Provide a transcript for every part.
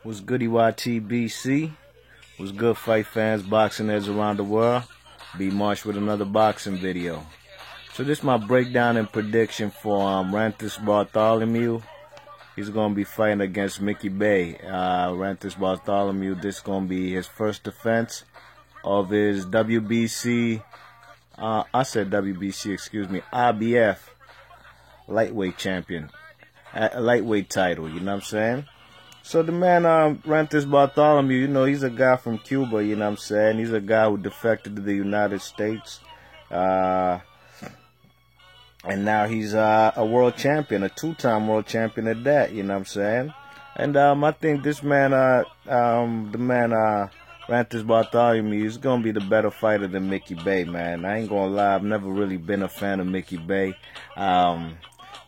What's goody YTBC? What's good, fight fans, boxing heads around the world? B Marsh with another boxing video. So this is my breakdown and prediction for Ranthus Bartholomew. He's going to be fighting against Mickey Bey. Ranthus Bartholomew, this is going to be his first defense of his IBF lightweight champion. A lightweight title, you know what I'm saying? So the man, Ranthus Bartholomew, he's a guy from Cuba, you know what I'm saying? He's a guy who defected to the United States. And now he's a world champion, a two-time world champion at that, you know what I'm saying? And I think this man, Ranthus Bartholomew, is going to be the better fighter than Mickey Bey, man. I ain't going to lie, I've never really been a fan of Mickey Bey.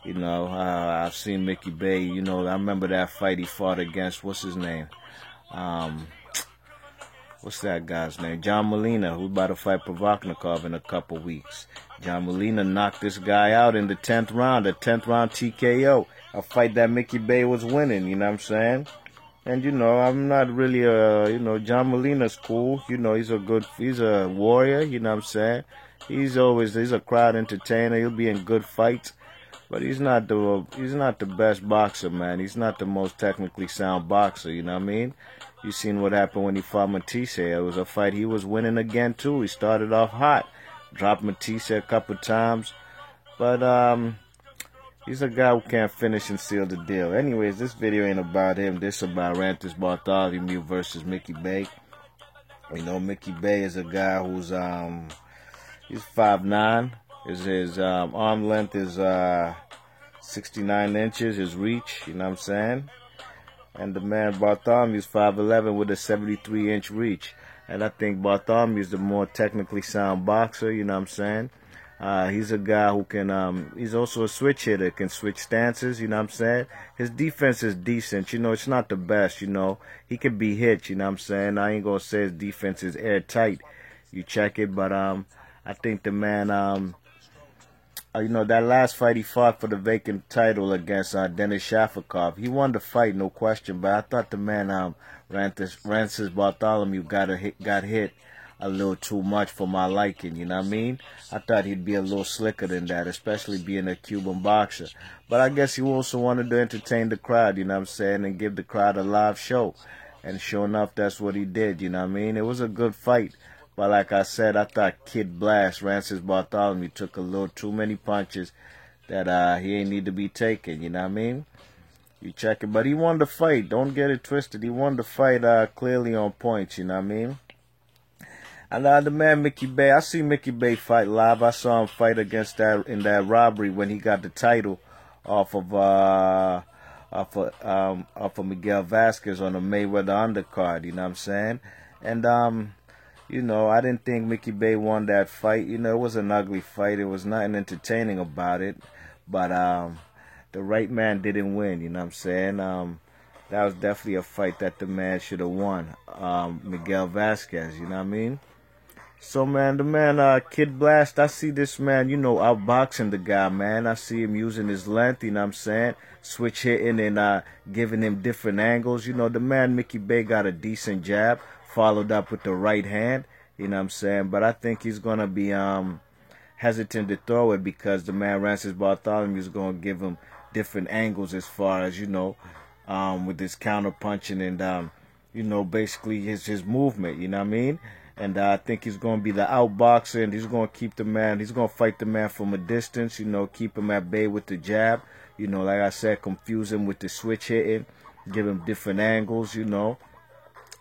I've seen Mickey Bey, I remember that fight he fought against, what's his name? What's that guy's name? John Molina, who's about to fight Provodnikov in a couple weeks. John Molina knocked this guy out in the 10th round, a 10th round TKO, a fight that Mickey Bey was winning, you know what I'm saying? And, I'm not really, John Molina's cool, he's a warrior, you know what I'm saying? He's a crowd entertainer, he'll be in good fights. But he's not the best boxer, man. He's not the most technically sound boxer, you know what I mean? You seen what happened when he fought Matisse. It was a fight he was winning again, too. He started off hot. Dropped Matisse a couple times. But he's a guy who can't finish and seal the deal. Anyways, this video ain't about him. This is about Ranthus Bartholomew versus Mickey Bey. Mickey Bey is a guy who's he's 5'9". His arm length is 69 inches, his reach, you know what I'm saying? And the man Bartholomew is 5'11" with a 73-inch reach. And I think Bartholomew is the more technically sound boxer, you know what I'm saying? He's a guy who can, he's also a switch hitter, can switch stances, you know what I'm saying? His defense is decent, it's not the best, He can be hit, you know what I'm saying? I ain't gonna say his defense is airtight. You check it, but I think the man, that last fight he fought for the vacant title against Denis Shafikov, he won the fight, no question. But I thought the man, Ranthus Bartholomew, got hit a little too much for my liking. You know what I mean? I thought he'd be a little slicker than that, especially being a Cuban boxer. But I guess he also wanted to entertain the crowd. You know what I'm saying, and give the crowd a live show. And sure enough, that's what he did. You know what I mean? It was a good fight. But like I said, I thought Kid Blast, Ranthus Bartholomew, took a little too many punches that he ain't need to be taking, you know what I mean? You check it. But he won the fight. Don't get it twisted. He won the fight clearly on points, you know what I mean? And the man Mickey Bey, I see Mickey Bey fight live. I saw him fight against in that robbery when he got the title off of Miguel Vasquez on the Mayweather undercard, you know what I'm saying? And I didn't think Mickey Bey won that fight. It was an ugly fight. It was nothing entertaining about it. But the right man didn't win, you know what I'm saying? That was definitely a fight that the man should have won. Miguel Vasquez, you know what I mean? So, man, the man, Kid Blast, I see this man, outboxing the guy, man. I see him using his length, you know what I'm saying? Switch hitting and giving him different angles. The man, Mickey Bey, got a decent jab, followed up with the right hand, you know what I'm saying? But I think he's going to be hesitant to throw it because the man, Ranthus Bartholomew, is going to give him different angles as far as, with his counter punching and, basically his movement, you know what I mean? And I think he's going to be the outboxer, and he's going to keep the man, he's going to fight the man from a distance, keep him at bay with the jab. Like I said, confuse him with the switch hitting, give him different angles,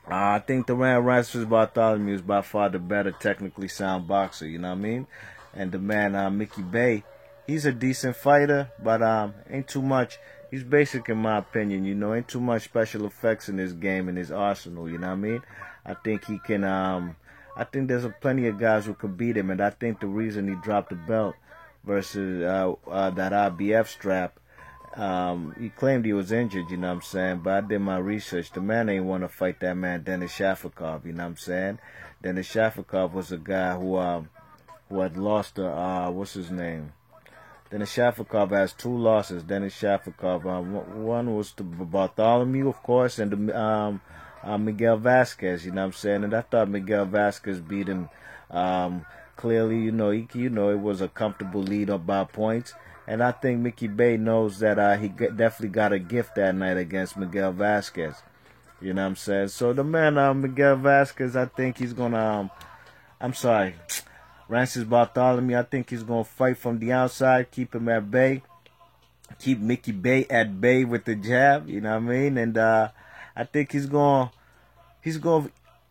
I think the man Ranthus Bartholomew is by far the better technically sound boxer, you know what I mean? And the man Mickey Bey, he's a decent fighter, but ain't too much. He's basic in my opinion, ain't too much special effects in his game, in his arsenal, you know what I mean? I think he can, I think there's plenty of guys who could beat him, and I think the reason he dropped the belt versus that IBF strap, he claimed he was injured, you know what I'm saying? But I did my research. The man ain't want to fight that man, Denis Shafikov, you know what I'm saying? Denis Shafikov was a guy who had lost what's his name? Dennis Shafikov has 2 losses. Dennis Shafikov, one was to Bartholomew, of course, and Miguel Vasquez. You know what I'm saying? And I thought Miguel Vasquez beat him clearly. You know, it was a comfortable lead up by points. And I think Mickey Bey knows that he definitely got a gift that night against Miguel Vasquez. You know what I'm saying? So the man, Miguel Vasquez, I think he's gonna, Francis Bartholomew, I think he's going to fight from the outside, keep him at bay, keep Mickey Bey at bay with the jab, you know what I mean? And I think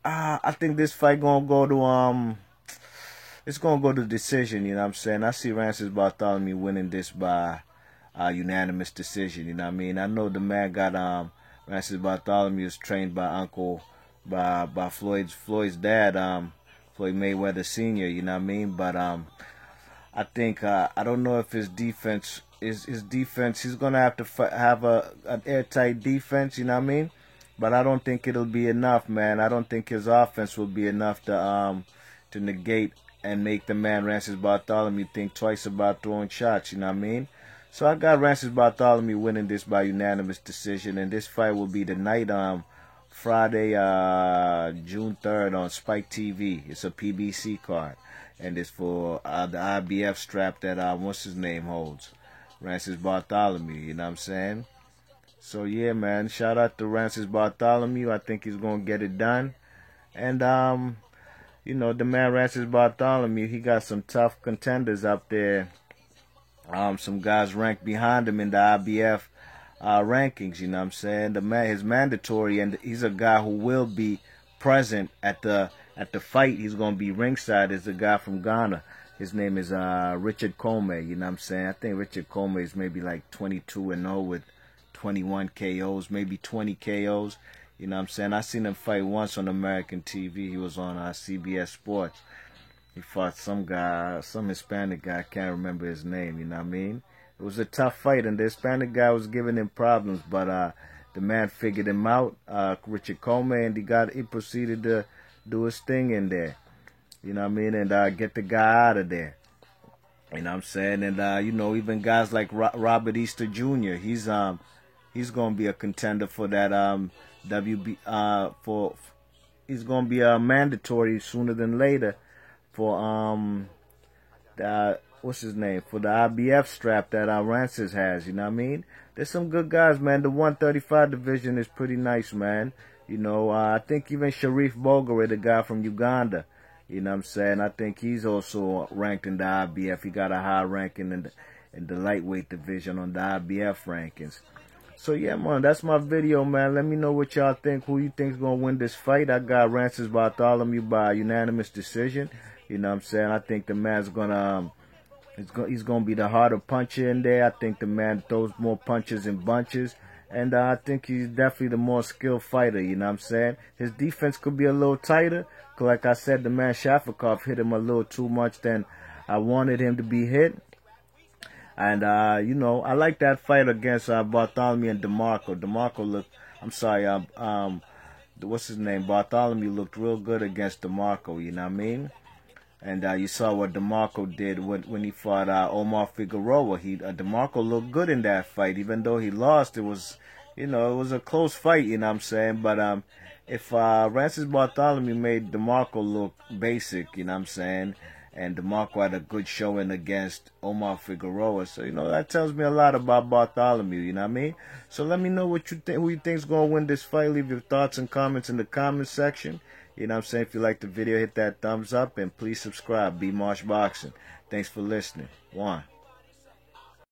I think this fight going to go to, it's going to go to decision, you know what I'm saying? I see Francis Bartholomew winning this by unanimous decision, you know what I mean? I know the man got, Francis Bartholomew is trained by by Floyd's dad, Floyd Mayweather Sr., you know what I mean? But I think I don't know if his defense he's gonna have to have an airtight defense, you know what I mean? But I don't think it'll be enough, man. I don't think his offense will be enough to negate and make the man Francis Bartholomew think twice about throwing shots, you know what I mean? So I got Francis Bartholomew winning this by unanimous decision, and this fight will be tonight, Friday, June 3rd on Spike TV. It's a PBC card, and it's for the IBF strap that what's his name holds, Francis Bartholomew. You know what I'm saying? So yeah, man. Shout out to Francis Bartholomew. I think he's gonna get it done, and you know, the man Francis Bartholomew, he got some tough contenders up there. Some guys ranked behind him in the IBF rankings, you know what I'm saying? The man, his mandatory, and he's a guy who will be present at the fight. He's gonna be ringside. Is a guy from Ghana. His name is Richard Comey. You know what I'm saying? I think Richard Comey is maybe like 22-0 with 21 KOs, maybe 20 KOs. You know what I'm saying? I seen him fight once on American TV. He was on CBS Sports. He fought some guy, some Hispanic guy. I can't remember his name. You know what I mean? It was a tough fight, and the Hispanic guy was giving him problems, but the man figured him out, Richard Comey, and he proceeded to do his thing in there. You know what I mean? And get the guy out of there. You know what I'm saying? And you know, even guys like Robert Easter Jr., he's gonna be a contender for that he's gonna be a mandatory sooner than later for what's his name, for the IBF strap that Francis has, you know what I mean? There's some good guys, man. The 135 division is pretty nice, man. You know, I think even Sharif Bogaré, the guy from Uganda, you know what I'm saying? I think he's also ranked in the IBF. He got a high ranking in the lightweight division on the IBF rankings. So yeah, man, that's my video, man. Let me know what y'all think. Who you think's gonna win this fight? I got Francis Bartholomew by unanimous decision. You know what I'm saying? I think the man's gonna he's gonna be the harder puncher in there. I think the man throws more punches in bunches, and I think he's definitely the more skilled fighter. You know what I'm saying? His defense could be a little tighter. Cause like I said, the man Shafikov hit him a little too much than I wanted him to be hit. And you know, I like that fight against Bartholomew and DeMarco. DeMarco looked, what's his name? Bartholomew looked real good against DeMarco. You know what I mean? And you saw what DeMarco did when he fought Omar Figueroa. DeMarco looked good in that fight, even though he lost. It was, you know, it was a close fight. You know what I'm saying? But if Francis Bartholomew made DeMarco look basic, you know what I'm saying, and DeMarco had a good showing against Omar Figueroa, so you know that tells me a lot about Bartholomew. You know what I mean? So let me know what you think. Who you think's gonna win this fight? Leave your thoughts and comments in the comment section. You know what I'm saying? If you like the video, hit that thumbs up and please subscribe. B Marsh Boxing. Thanks for listening. One.